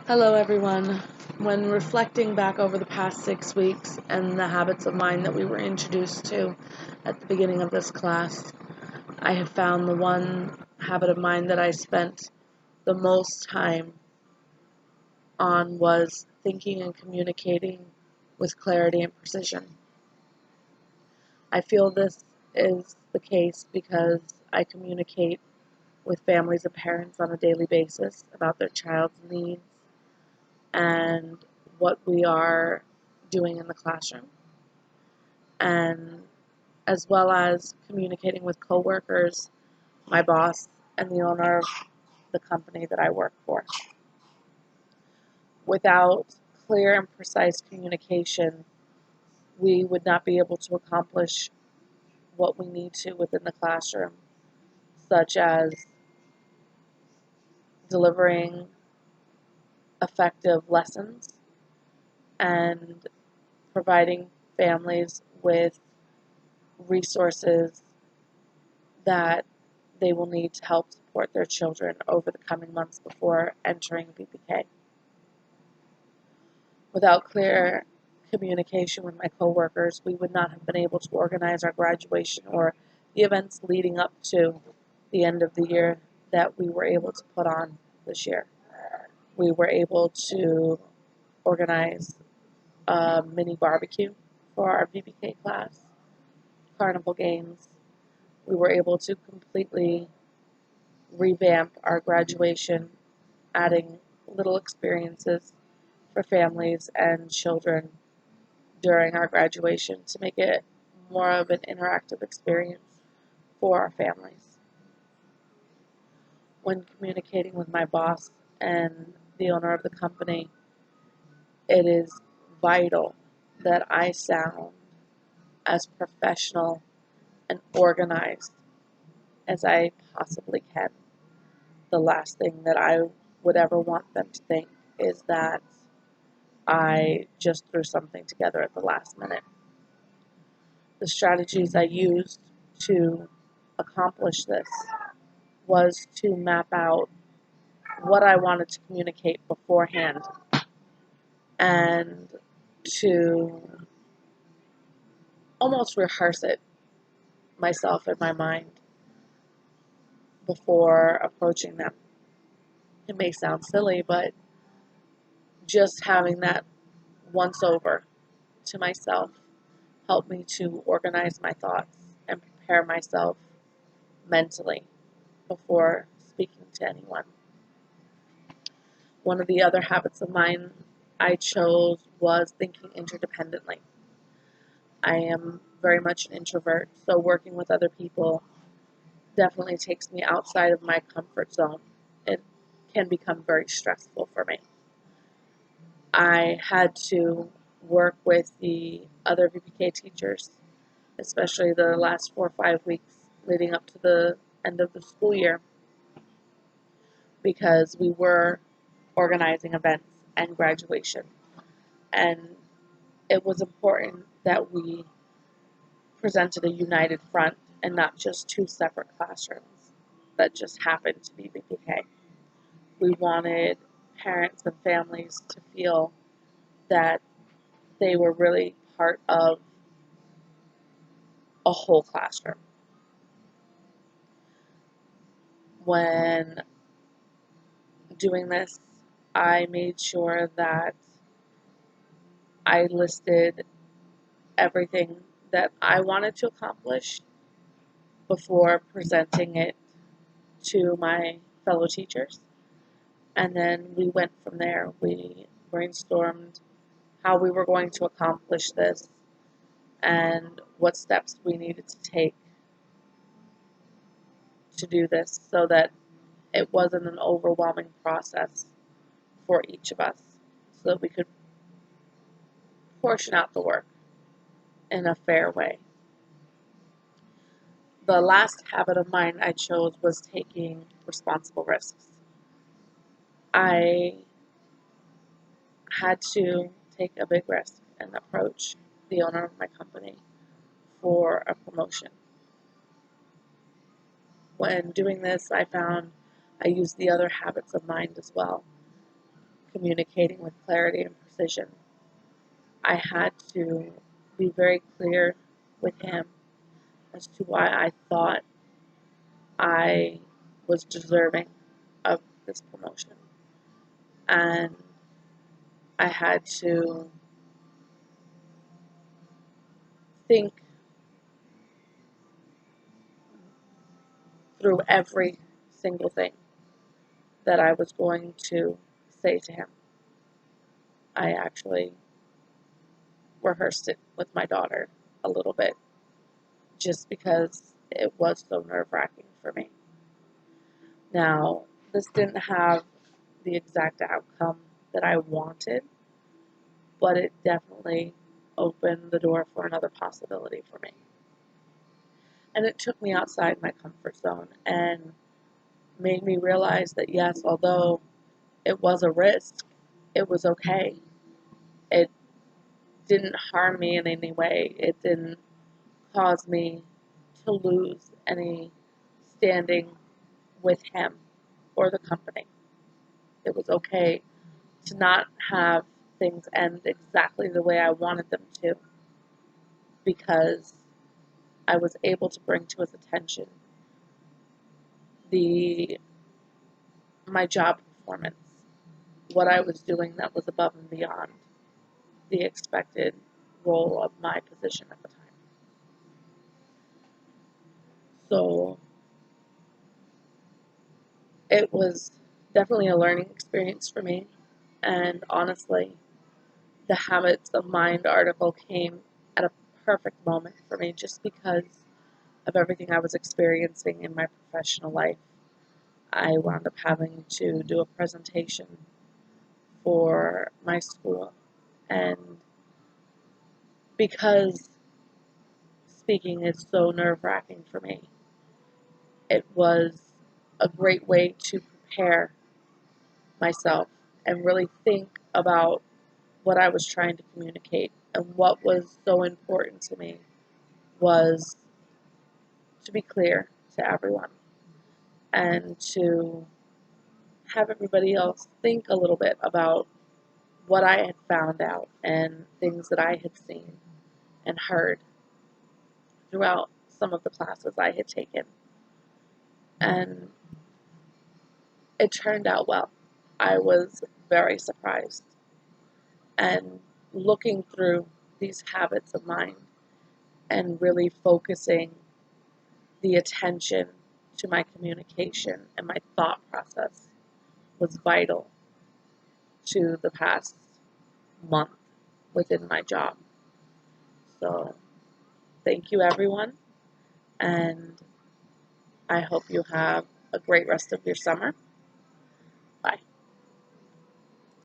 Hello, everyone. When reflecting back over the past 6 weeks and the habits of mind that we were introduced to at the beginning of this class, I have found the one habit of mind that I spent the most time on was thinking and communicating with clarity and precision. I feel this is the case because I communicate with families and parents on a daily basis about their child's needs and what we are doing in the classroom, and as well as communicating with coworkers, my boss, and the owner of the company that I work for. Without clear and precise communication, we would not be able to accomplish what we need to within the classroom, such as delivering effective lessons and providing families with resources that they will need to help support their children over the coming months before entering VPK. Without clear communication with my coworkers, we would not have been able to organize our graduation or the events leading up to the end of the year that we were able to put on this year. We were able to organize a mini barbecue for our VPK class, carnival games. We were able to completely revamp our graduation, adding little experiences for families and children during our graduation to make it more of an interactive experience for our families. When communicating with my boss and the owner of the company, it is vital that I sound as professional and organized as I possibly can. The last thing that I would ever want them to think is that I just threw something together at the last minute. The strategies I used to accomplish this was to map out what I wanted to communicate beforehand and to almost rehearse it myself in my mind before approaching them. It may sound silly, but just having that once over to myself helped me to organize my thoughts and prepare myself mentally before speaking to anyone. One of the other habits of mine I chose was thinking interdependently. I am very much an introvert, so working with other people definitely takes me outside of my comfort zone. It can become very stressful for me. I had to work with the other VPK teachers, especially the last 4 or 5 weeks leading up to the end of the school year, because we were organizing events and graduation. And it was important that we presented a united front and not just two separate classrooms that just happened to be VPK. We wanted parents and families to feel that they were really part of a whole classroom. When doing this, I made sure that I listed everything that I wanted to accomplish before presenting it to my fellow teachers. And then we went from there. We brainstormed how we were going to accomplish this and what steps we needed to take to do this so that it wasn't an overwhelming process for each of us, so that we could portion out the work in a fair way. The last habit of mine I chose was taking responsible risks. I had to take a big risk and approach the owner of my company for a promotion. When doing this, I found I used the other habits of mind as well. communicating with clarity and precision. I had to be very clear with him as to why I thought I was deserving of this promotion. And I had to think through every single thing that I was going to say to him. I actually rehearsed it with my daughter a little bit just because it was so nerve-wracking for me. Now, this didn't have the exact outcome that I wanted, but it definitely opened the door for another possibility for me. And it took me outside my comfort zone and made me realize that yes, although it was a risk, it was okay. It didn't harm me in any way. It didn't cause me to lose any standing with him or the company. It was okay to not have things end exactly the way I wanted them to, because I was able to bring to his attention the my job performance, what I was doing that was above and beyond the expected role of my position at the time. So it was definitely a learning experience for me. And honestly, the Habits of Mind article came at a perfect moment for me just because of everything I was experiencing in my professional life. I wound up having to do a presentation for my school. And because speaking is so nerve wracking for me, it was a great way to prepare myself and really think about what I was trying to communicate. And what was so important to me was to be clear to everyone and to have everybody else think a little bit about what I had found out and things that I had seen and heard throughout some of the classes I had taken. And it turned out well. I was very surprised. And looking through these habits of mine and really focusing the attention to my communication and my thought process was vital to the past month within my job. So thank you, everyone, and I hope you have a great rest of your summer. Bye.